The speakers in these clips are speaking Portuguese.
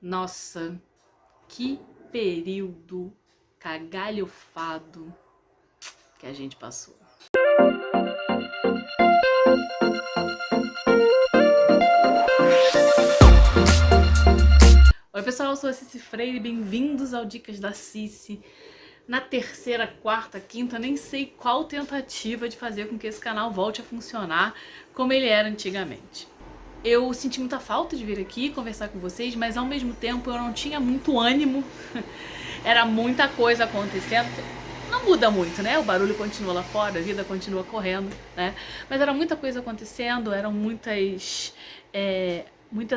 Nossa, que período cagalhofado que a gente passou. Oi pessoal, eu sou a Cici Freire, bem-vindos ao Dicas da Cici. Na terceira, quarta, quinta, nem sei qual tentativa de fazer com que esse canal volte a funcionar como ele era antigamente. Eu senti muita falta de vir aqui conversar com vocês, mas ao mesmo tempo eu não tinha muito ânimo. Era muita coisa acontecendo. Não muda muito, né? O barulho continua lá fora, a vida continua correndo, né? Mas era muita coisa acontecendo, eram muitas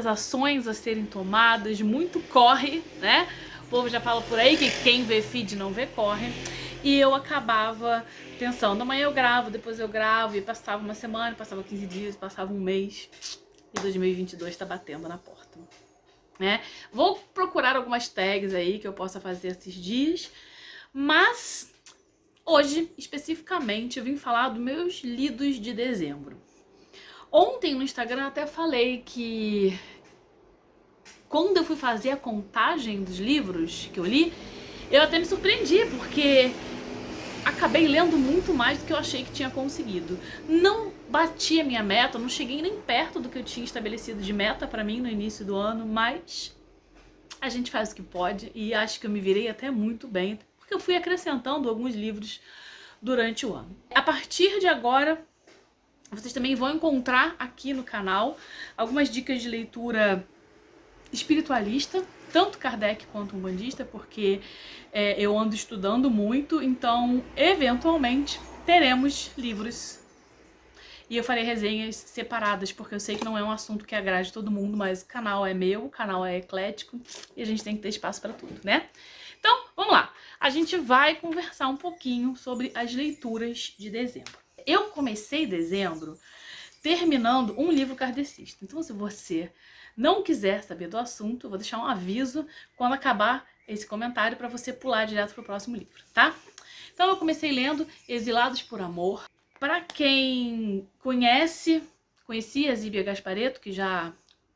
ações a serem tomadas, muito corre, né? O povo já fala por aí que quem vê feed não vê corre. E eu acabava pensando, amanhã eu gravo, depois eu gravo, e passava uma semana, passava 15 dias, passava um mês. E 2022 tá batendo na porta, né? Vou procurar algumas tags aí que eu possa fazer esses dias, mas hoje, especificamente, eu vim falar dos meus lidos de dezembro. Ontem no Instagram até falei que quando eu fui fazer a contagem dos livros que eu li, eu até me surpreendi, porque acabei lendo muito mais do que eu achei que tinha conseguido. Não bati a minha meta, não cheguei nem perto do que eu tinha estabelecido de meta pra mim no início do ano, mas a gente faz o que pode e acho que eu me virei até muito bem, porque eu fui acrescentando alguns livros durante o ano. A partir de agora, vocês também vão encontrar aqui no canal algumas dicas de leitura espiritualista, tanto Kardec quanto umbandista, porque eu ando estudando muito, então eventualmente teremos livros e eu farei resenhas separadas, porque eu sei que não é um assunto que agrade todo mundo, mas o canal é meu, o canal é eclético e a gente tem que ter espaço para tudo, né? Então, vamos lá. A gente vai conversar um pouquinho sobre as leituras de dezembro. Eu comecei dezembro terminando um livro kardecista. Então, se você não quiser saber do assunto, eu vou deixar um aviso quando acabar esse comentário para você pular direto para o próximo livro, tá? Então, eu comecei lendo Exilados por Amor. Para quem conhecia a Zíbia Gasparetto, que já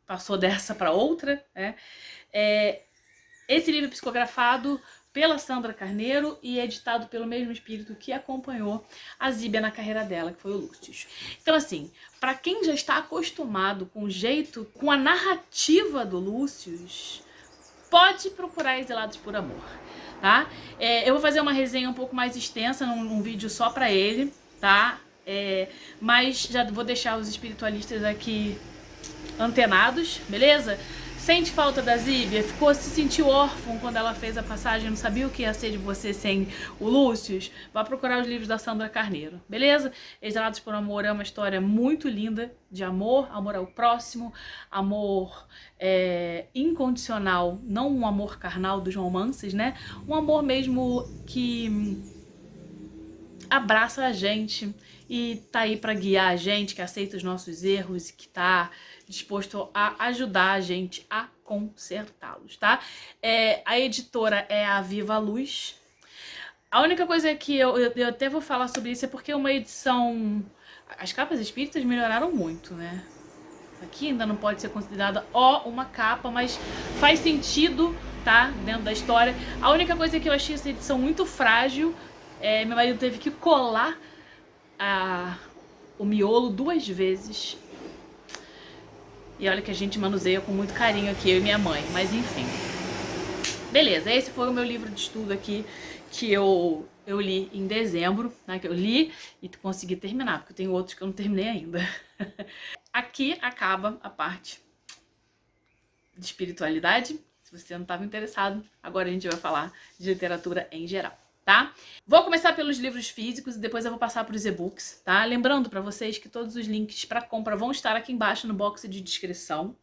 passou dessa para outra, né? Esse livro é psicografado pela Sandra Carneiro e editado pelo mesmo espírito que acompanhou a Zíbia na carreira dela, que foi o Lúcius. Então, assim, para quem já está acostumado com o jeito, com a narrativa do Lúcius, pode procurar Exilados por Amor, tá? Eu vou fazer uma resenha um pouco mais extensa, num vídeo só para ele, tá? Mas já vou deixar os espiritualistas aqui antenados, beleza? Sente falta da Zíbia? Se sentiu órfão quando ela fez a passagem, não sabia o que ia ser de você sem o Lúcius? Vá procurar os livros da Sandra Carneiro, beleza? Exilados por Amor é uma história muito linda de amor, amor ao próximo, amor incondicional, não um amor carnal dos romances, né? Um amor mesmo que abraça a gente e tá aí para guiar a gente, que aceita os nossos erros e que tá disposto a ajudar a gente a consertá-los, tá? A editora é a Viva Luz. A única coisa que eu até vou falar sobre isso é porque é uma edição... As capas espíritas melhoraram muito, né? Aqui ainda não pode ser considerada uma capa, mas faz sentido, tá? Dentro da história. A única coisa que eu achei essa edição muito frágil, meu marido teve que colar o miolo 2 vezes. E olha que a gente manuseia com muito carinho aqui, eu e minha mãe. Mas enfim. Beleza, esse foi o meu livro de estudo aqui que eu li em dezembro, né? Que eu li e consegui terminar, porque eu tenho outros que eu não terminei ainda. Aqui acaba a parte de espiritualidade. Se você não estava interessado, agora a gente vai falar de literatura em geral, tá? Vou começar pelos livros físicos e depois eu vou passar para os e-books, tá? Lembrando para vocês que todos os links para compra vão estar aqui embaixo no box de descrição.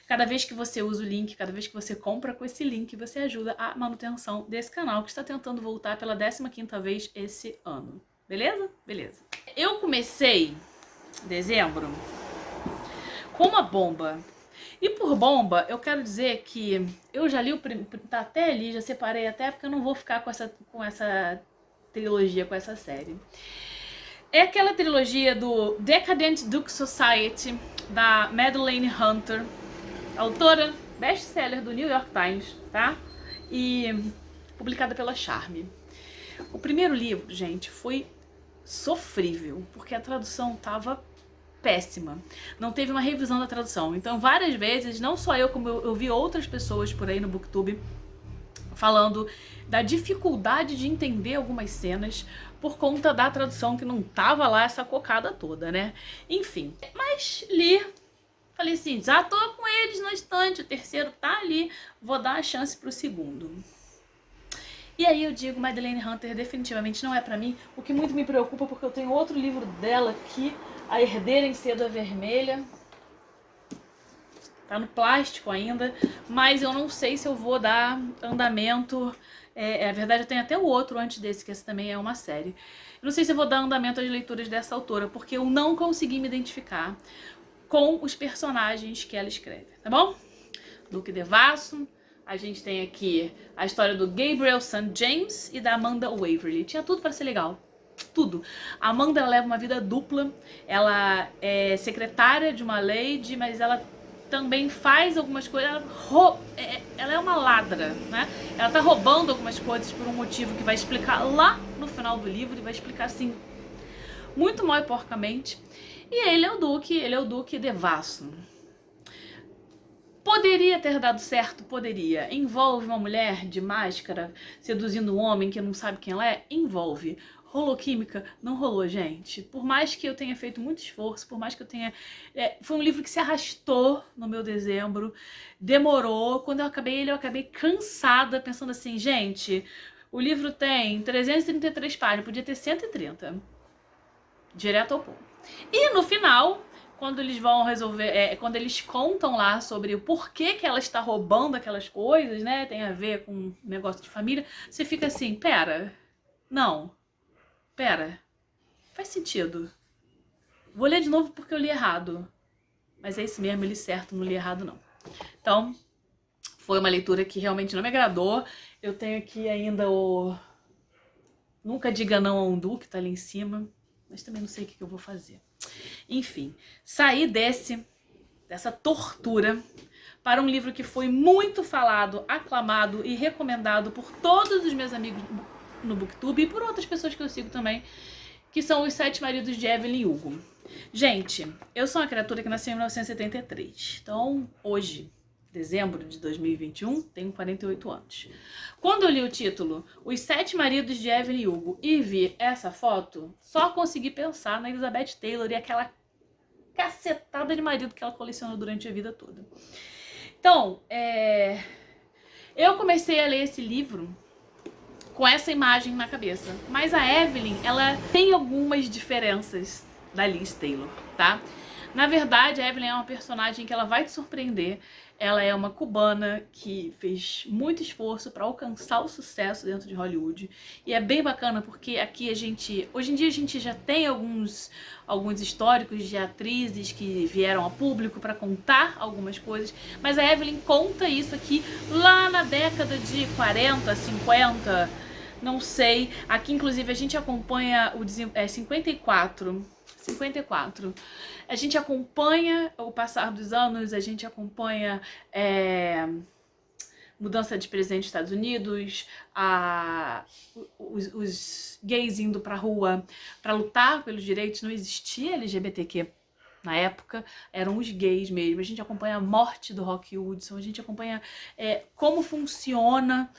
Cada vez que você usa o link, cada vez que você compra com esse link, você ajuda a manutenção desse canal que está tentando voltar pela 15ª vez esse ano. Beleza? Beleza. Eu comecei dezembro com uma bomba. E por bomba, eu quero dizer que eu já li tá até ali, já separei até, porque eu não vou ficar com essa trilogia, com essa série. É aquela trilogia do Decadent Duke Society, da Madeleine Hunter, autora best-seller do New York Times, tá? E publicada pela Charme. O primeiro livro, gente, foi sofrível, porque a tradução tava péssima. Não teve uma revisão da tradução. Então, várias vezes, não só eu, como eu vi outras pessoas por aí no BookTube falando da dificuldade de entender algumas cenas por conta da tradução que não tava lá essa cocada toda, né? Enfim, mas li, falei assim, já tô com eles na estante, o terceiro tá ali, vou dar a chance pro segundo. E aí eu digo, Madeleine Hunter definitivamente não é pra mim, o que muito me preocupa porque eu tenho outro livro dela aqui, A Herdeira em Seda Vermelha. Tá no plástico ainda, mas eu não sei se eu vou dar andamento. Na verdade, eu tenho até o outro antes desse, que esse também é uma série. Eu não sei se eu vou dar andamento às leituras dessa autora, porque eu não consegui me identificar com os personagens que ela escreve, tá bom? Duque Devasso. A gente tem aqui a história do Gabriel St. James e da Amanda Waverly. Tinha tudo para ser legal. Tudo. A Amanda, ela leva uma vida dupla. Ela é secretária de uma lady, mas ela também faz algumas coisas. Ela é uma ladra, né? Ela tá roubando algumas coisas por um motivo que vai explicar lá no final do livro. E vai explicar assim, muito mal e porcamente. E ele é o Duque Devasso. Poderia ter dado certo? Poderia. Envolve uma mulher de máscara seduzindo um homem que não sabe quem ela é? Envolve. Rolou química? Não rolou, gente. Por mais que eu tenha feito muito esforço, por mais que eu tenha... foi um livro que se arrastou no meu dezembro, demorou. Quando eu acabei ele, eu acabei cansada, pensando assim, gente, o livro tem 333 páginas, podia ter 130. Direto ao ponto. E no final, quando eles vão resolver, quando eles contam lá sobre o porquê que ela está roubando aquelas coisas, né, tem a ver com um negócio de família, você fica assim, pera, faz sentido. Vou ler de novo porque eu li errado. Mas é isso mesmo, eu li certo, não li errado não. Então, foi uma leitura que realmente não me agradou. Eu tenho aqui ainda o Nunca Diga Não a um Duque, tá ali em cima. Mas também não sei o que eu vou fazer. Enfim, saí dessa tortura para um livro que foi muito falado, aclamado e recomendado por todos os meus amigos no BookTube e por outras pessoas que eu sigo também, que são Os Sete Maridos de Evelyn Hugo. Gente, eu sou uma criatura que nasceu em 1973. Então, hoje, dezembro de 2021, tenho 48 anos. Quando eu li o título Os Sete Maridos de Evelyn Hugo e vi essa foto, só consegui pensar na Elizabeth Taylor e aquela cacetada de marido que ela colecionou durante a vida toda. Então, eu comecei a ler esse livro com essa imagem na cabeça. Mas a Evelyn, ela tem algumas diferenças da Liz Taylor, tá? Na verdade, a Evelyn é uma personagem que ela vai te surpreender. Ela é uma cubana que fez muito esforço para alcançar o sucesso dentro de Hollywood. E é bem bacana porque aqui hoje em dia a gente já tem alguns históricos de atrizes que vieram a público para contar algumas coisas, mas a Evelyn conta isso aqui lá na década de 40, 50, não sei. Aqui inclusive a gente acompanha o 54. A gente acompanha o passar dos anos, a gente acompanha mudança de presidente dos Estados Unidos, os gays indo pra rua para lutar pelos direitos. Não existia LGBTQ na época, eram os gays mesmo. A gente acompanha a morte do Rock Hudson, a gente acompanha como funciona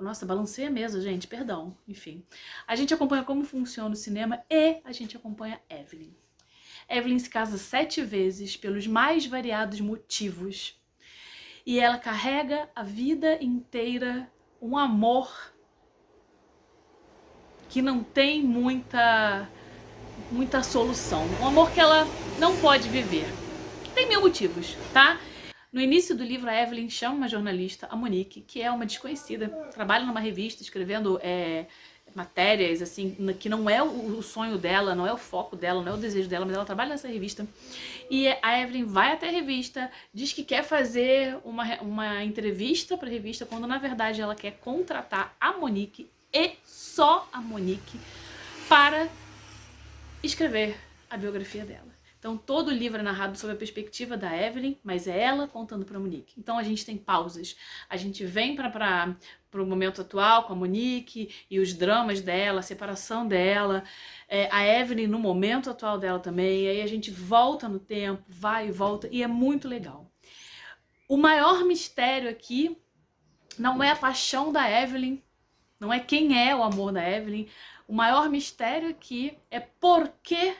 Nossa, balancei a mesa, gente, perdão. Enfim, a gente acompanha como funciona o cinema e a gente acompanha Evelyn. Evelyn se casa 7 vezes pelos mais variados motivos. E ela carrega a vida inteira um amor que não tem muita solução. Um amor que ela não pode viver. Tem 1000 motivos, tá? No início do livro, a Evelyn chama uma jornalista, a Monique, que é uma desconhecida, trabalha numa revista escrevendo matérias, assim, que não é o sonho dela, não é o foco dela, não é o desejo dela, mas ela trabalha nessa revista. E a Evelyn vai até a revista, diz que quer fazer uma entrevista para a revista, quando na verdade ela quer contratar a Monique e só a Monique para escrever a biografia dela. Então todo o livro é narrado sob a perspectiva da Evelyn, mas é ela contando para Monique. Então a gente tem pausas, a gente vem para o momento atual com a Monique e os dramas dela, a separação dela, a Evelyn no momento atual dela também, e aí a gente volta no tempo, vai e volta, e é muito legal. O maior mistério aqui não é a paixão da Evelyn, não é quem é o amor da Evelyn. O maior mistério aqui é por que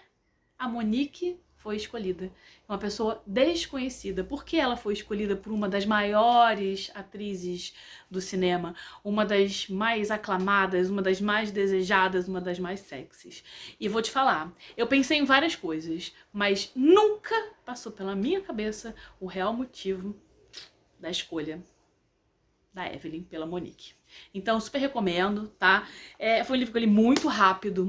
a Monique foi escolhida. Uma pessoa desconhecida. Por que ela foi escolhida por uma das maiores atrizes do cinema? Uma das mais aclamadas, uma das mais desejadas, uma das mais sexys. E vou te falar, eu pensei em várias coisas, mas nunca passou pela minha cabeça o real motivo da escolha da Evelyn pela Monique. Então, super recomendo, tá? Foi um livro que eu li muito rápido,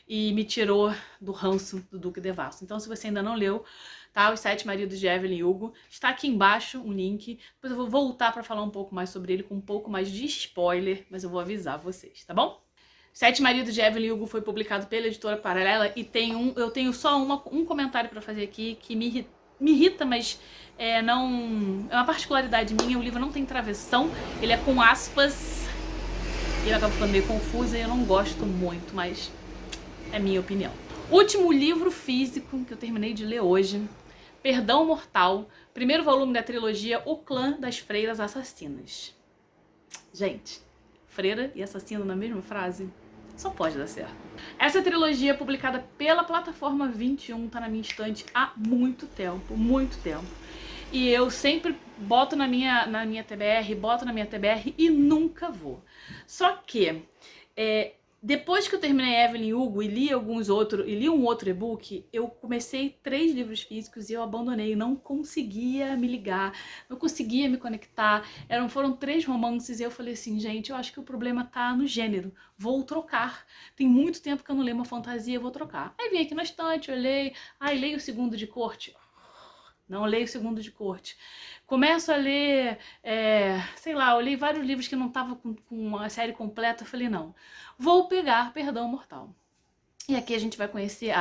e me tirou do ranço do Duque Devasso. Então, se você ainda não leu, tá? Os 7 Maridos de Evelyn Hugo, está aqui embaixo um link. Depois eu vou voltar para falar um pouco mais sobre ele, com um pouco mais de spoiler, mas eu vou avisar vocês, tá bom? Sete Maridos de Evelyn Hugo foi publicado pela Editora Paralela e eu tenho só um comentário para fazer aqui que me irrita, mas não é uma particularidade minha. O livro não tem travessão, ele é com aspas, e eu acabo ficando meio confusa e eu não gosto muito, mas é minha opinião. Último livro físico que eu terminei de ler hoje, Perdão Mortal, primeiro volume da trilogia O Clã das Freiras Assassinas. Gente, freira e assassino na mesma frase? Só pode dar certo. Essa trilogia, publicada pela plataforma 21, tá na minha estante há muito tempo, E eu sempre boto na minha TBR e nunca vou. Só que, depois que eu terminei Evelyn Hugo e li um outro e-book, eu comecei 3 livros físicos e eu abandonei, não conseguia me ligar, não conseguia me conectar. Foram 3 romances e eu falei assim, gente, eu acho que o problema tá no gênero, vou trocar. Tem muito tempo que eu não leio uma fantasia, vou trocar. Aí vim aqui na estante, olhei, leio o Segundo de Corte. Não leio o Segundo de Corte. Começo a ler, eu li vários livros que não estavam com a série completa. Eu falei, não, vou pegar Perdão Mortal. E aqui a gente vai conhecer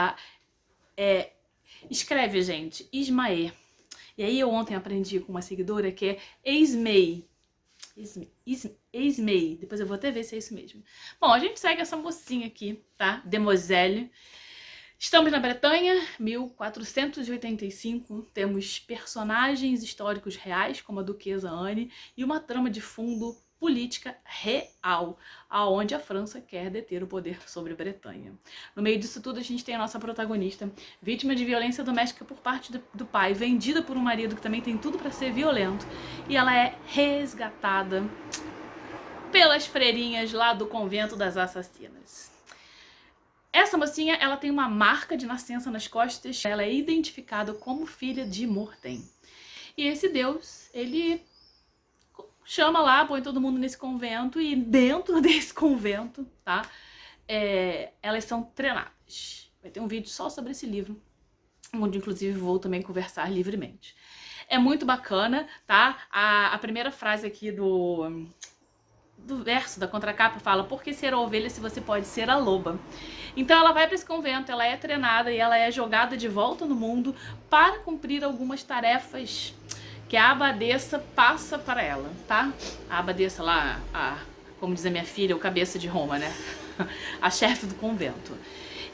escreve, gente, Ismael. E aí eu ontem aprendi com uma seguidora que é Esmei. Esmei. Depois eu vou até ver se é isso mesmo. Bom, a gente segue essa mocinha aqui, tá? Demoiselle. Estamos na Bretanha, 1485, temos personagens históricos reais, como a Duquesa Anne, e uma trama de fundo política real, aonde a França quer deter o poder sobre a Bretanha. No meio disso tudo, a gente tem a nossa protagonista, vítima de violência doméstica por parte do pai, vendida por um marido que também tem tudo para ser violento, e ela é resgatada pelas freirinhas lá do convento das assassinas. Essa mocinha, ela tem uma marca de nascença nas costas, ela é identificada como filha de Mortem. E esse deus, ele chama lá, põe todo mundo nesse convento, e dentro desse convento, tá, elas são treinadas. Vai ter um vídeo só sobre esse livro, onde inclusive vou também conversar livremente. É muito bacana, tá? A primeira frase aqui do verso da contracapa fala: por que ser a ovelha se você pode ser a loba? Então ela vai para esse convento, ela é treinada e ela é jogada de volta no mundo para cumprir algumas tarefas que a abadesa passa para ela, tá? A abadesa lá, como diz a minha filha, o cabeça de Roma, né? A chefe do convento.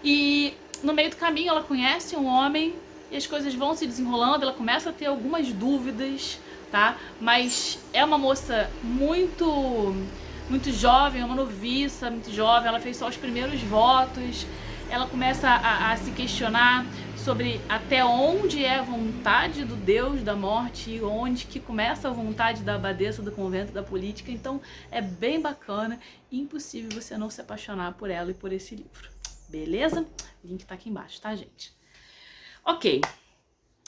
E no meio do caminho ela conhece um homem e as coisas vão se desenrolando, ela começa a ter algumas dúvidas, tá? Mas é uma moça muito jovem, uma noviça, muito jovem, ela fez só os primeiros votos, ela começa a se questionar sobre até onde é a vontade do Deus da morte e onde que começa a vontade da abadesa do convento da política. Então é bem bacana e impossível você não se apaixonar por ela e por esse livro. Beleza? O link tá aqui embaixo, tá, gente? Ok,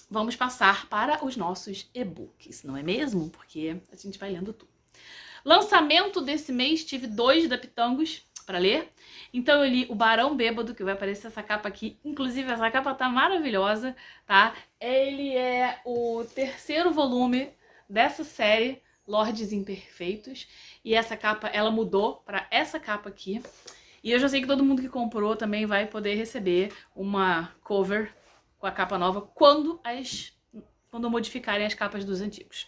vamos passar para os nossos e-books, não é mesmo? Porque a gente vai lendo tudo. Lançamento desse mês, tive 2 da Pitangos para ler. Então eu li O Barão Bêbado, que vai aparecer essa capa aqui. Inclusive essa capa tá maravilhosa, tá? Ele é o 3º volume dessa série, Lordes Imperfeitos. E essa capa, ela mudou para essa capa aqui. E eu já sei que todo mundo que comprou também vai poder receber uma cover com com a capa nova quando modificarem as capas dos antigos.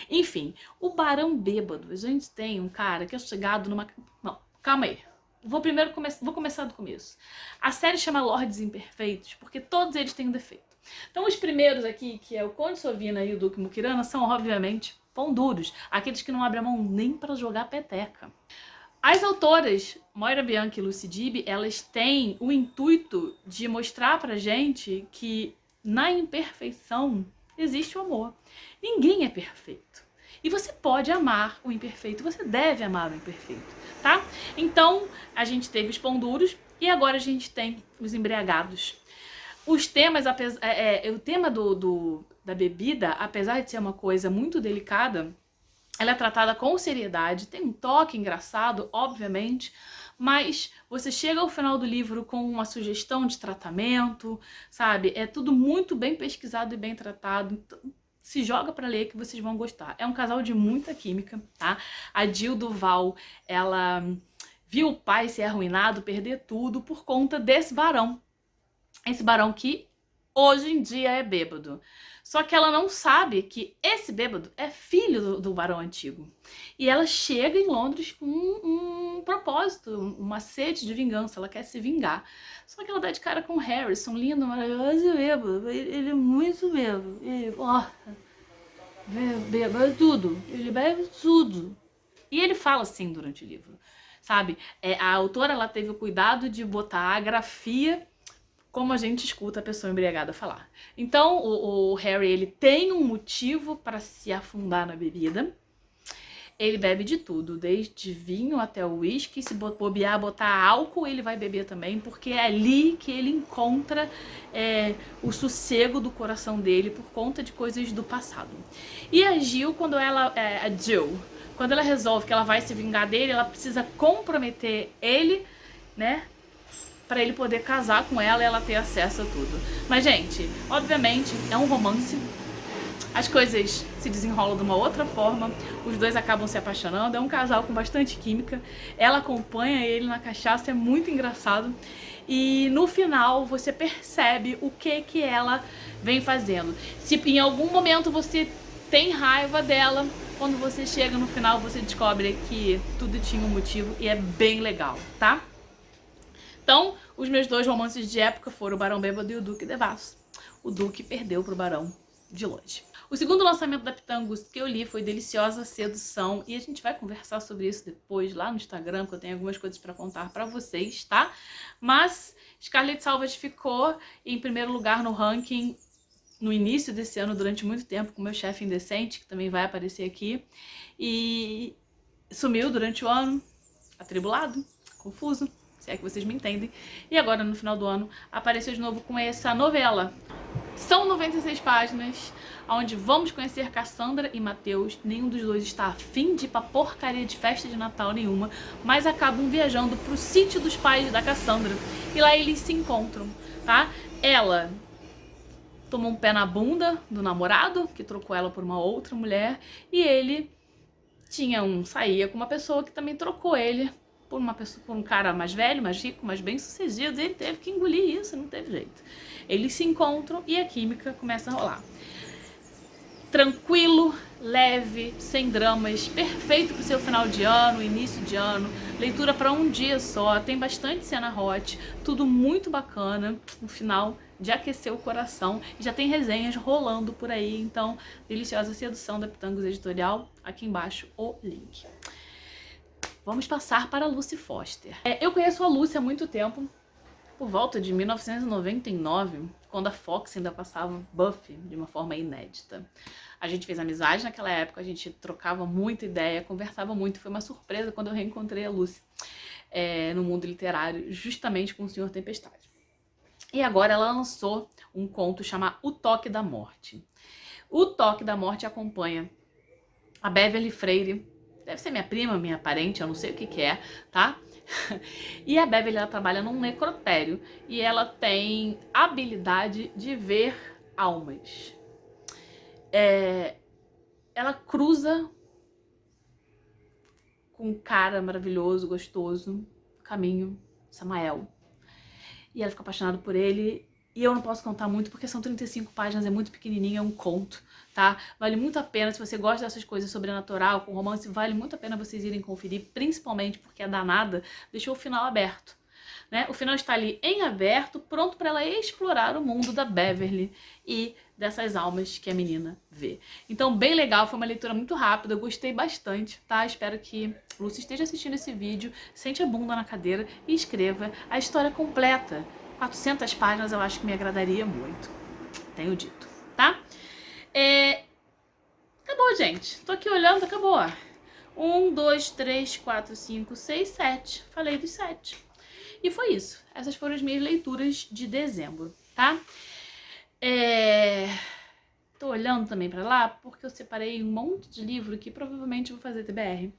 Enfim, o Barão Bêbado. A gente tem um cara que é chegado numa... Não, calma aí. Vou começar do começo. A série chama Lordes Imperfeitos porque todos eles têm um defeito. Então os primeiros aqui, que é o Conde Sovina e o Duque Mukirana, são obviamente pão duros. Aqueles que não abrem a mão nem para jogar peteca. As autoras, Moira Bianchi e Lucy Dibby, elas têm o intuito de mostrar pra gente que na imperfeição existe o amor. Ninguém é perfeito. E você pode amar o imperfeito, você deve amar o imperfeito, tá? Então, a gente teve os pão duros e agora a gente tem os embriagados. Os temas, o tema da bebida, apesar de ser uma coisa muito delicada, ela é tratada com seriedade, tem um toque engraçado, obviamente, mas você chega ao final do livro com uma sugestão de tratamento, sabe? É tudo muito bem pesquisado e bem tratado. Então, se joga pra ler que vocês vão gostar. É um casal de muita química, tá? A Jill Duval, ela viu o pai ser arruinado, perder tudo por conta desse barão. Esse barão que hoje em dia é bêbado. Só que ela não sabe que esse bêbado é filho do barão antigo. E ela chega em Londres com um propósito, uma sede de vingança. Ela quer se vingar. Só que ela dá de cara com o Harrison, lindo, maravilhoso e bêbado. Ele é muito bêbado. Ele, bebe tudo. Ele bebe tudo. E ele fala assim durante o livro, sabe? A autora, ela teve o cuidado de botar a grafia como a gente escuta a pessoa embriagada falar. Então, o Harry, ele tem um motivo para se afundar na bebida. Ele bebe de tudo, desde vinho até o uísque. Se bobear, botar álcool, ele vai beber também, porque é ali que ele encontra o sossego do coração dele por conta de coisas do passado. E a Jill, quando ela resolve que ela vai se vingar dele, ela precisa comprometer ele, né? Pra ele poder casar com ela e ela ter acesso a tudo. Mas, gente, obviamente, é um romance. As coisas se desenrolam de uma outra forma. Os dois acabam se apaixonando. É um casal com bastante química. Ela acompanha ele na cachaça, é muito engraçado. E no final você percebe o que ela vem fazendo. Se em algum momento você tem raiva dela, quando você chega no final você descobre que tudo tinha um motivo e é bem legal, tá? Então, os meus dois romances de época foram o Barão Bêbado e o Duque Devasso. O Duque perdeu pro Barão de longe. O segundo lançamento da Pitangos que eu li foi Deliciosa Sedução, e a gente vai conversar sobre isso depois lá no Instagram, que eu tenho algumas coisas pra contar pra vocês, tá? Mas Scarlett Salvage ficou em primeiro lugar no ranking no início desse ano, durante muito tempo, com Meu Chefe Indecente, que também vai aparecer aqui, e sumiu durante o ano, atribulado, confuso, se é que vocês me entendem. E agora, no final do ano, apareceu de novo com essa novela. São 96 páginas, onde vamos conhecer Cassandra e Mateus. Nenhum dos dois está afim de ir pra porcaria de festa de Natal nenhuma, mas acabam viajando pro sítio dos pais da Cassandra. E lá eles se encontram, tá? Ela tomou um pé na bunda do namorado, que trocou ela por uma outra mulher, e ele saía com uma pessoa que também trocou ele por um cara mais velho, mais rico, mais bem sucedido, e ele teve que engolir isso, não teve jeito. Eles se encontram e a química começa a rolar. Tranquilo, leve, sem dramas, perfeito pro seu final de ano, início de ano, leitura para um dia só, tem bastante cena hot, tudo muito bacana, no final de aquecer o coração, e já tem resenhas rolando por aí, então Deliciosa Sedução da Pitangos Editorial, aqui embaixo o link. Vamos passar para a Lucy Foster. Eu conheço a Lucy há muito tempo, por volta de 1999, quando a Fox ainda passava Buffy de uma forma inédita. A gente fez amizade naquela época, a gente trocava muita ideia, conversava muito. Foi uma surpresa quando eu reencontrei a Lucy no mundo literário, justamente com o Senhor Tempestade. E agora ela lançou um conto chamado O Toque da Morte. O Toque da Morte acompanha a Beverly Freire, deve ser minha prima, minha parente, eu não sei o que é, tá? E a Beverly, ela trabalha num necrotério e ela tem habilidade de ver almas. Ela cruza com um cara maravilhoso, gostoso, caminho, Samael. E ela fica apaixonada por ele E eu não posso contar muito porque são 35 páginas, é muito pequenininho, é um conto, tá? Vale muito a pena, se você gosta dessas coisas sobrenatural, com romance, vale muito a pena vocês irem conferir, principalmente porque a danada deixou o final aberto, né? O final está ali em aberto, pronto para ela explorar o mundo da Beverly e dessas almas que a menina vê. Então, bem legal, foi uma leitura muito rápida, eu gostei bastante, tá? Espero que Lucy esteja assistindo esse vídeo, sente a bunda na cadeira e escreva a história completa. 400 páginas eu acho que me agradaria muito, tenho dito, tá? Acabou, gente. Tô aqui olhando, acabou. 1, 2, 3, 4, 5, 6, 7. Falei dos 7. E foi isso. Essas foram as minhas leituras de dezembro, tá? Tô olhando também pra lá porque eu separei um monte de livro que provavelmente vou fazer TBR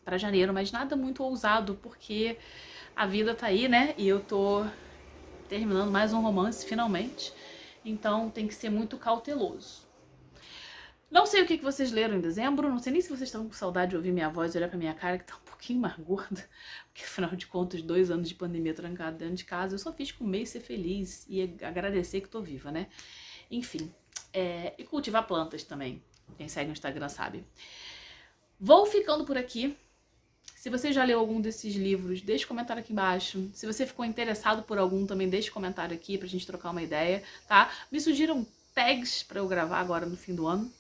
pra janeiro, mas nada muito ousado porque a vida tá aí, né? E eu tô terminando mais um romance, finalmente. Então tem que ser muito cauteloso. Não sei o que vocês leram em dezembro, não sei nem se vocês estão com saudade de ouvir minha voz e olhar pra minha cara, que tá um pouquinho mais gorda, porque afinal de contas, 2 anos de pandemia trancada dentro de casa, eu só fiz comer e ser feliz e agradecer que tô viva, né? Enfim, e cultivar plantas também, quem segue no Instagram sabe. Vou ficando por aqui. Se você já leu algum desses livros, deixe um comentário aqui embaixo. Se você ficou interessado por algum, também deixe um comentário aqui pra gente trocar uma ideia, tá? Me sugiram tags pra eu gravar agora no fim do ano.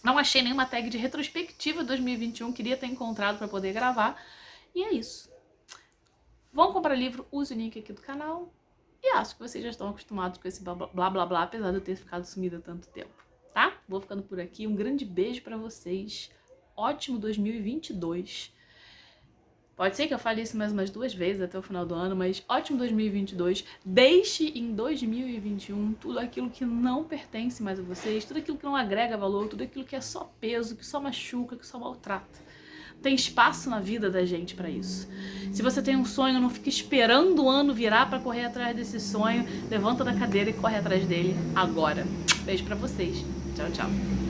Não achei nenhuma tag de retrospectiva 2021, queria ter encontrado para poder gravar. E é isso. Vão comprar livro, use o link aqui do canal. E acho que vocês já estão acostumados com esse blá blá blá, apesar de eu ter ficado sumida há tanto tempo, tá? Vou ficando por aqui. Um grande beijo para vocês. Ótimo 2022. Pode ser que eu fale isso mais umas 2 vezes até o final do ano, mas ótimo 2022. Deixe em 2021 tudo aquilo que não pertence mais a vocês, tudo aquilo que não agrega valor, tudo aquilo que é só peso, que só machuca, que só maltrata. Tem espaço na vida da gente pra isso. Se você tem um sonho, não fique esperando o ano virar pra correr atrás desse sonho. Levanta da cadeira e corre atrás dele agora. Beijo pra vocês. Tchau, tchau.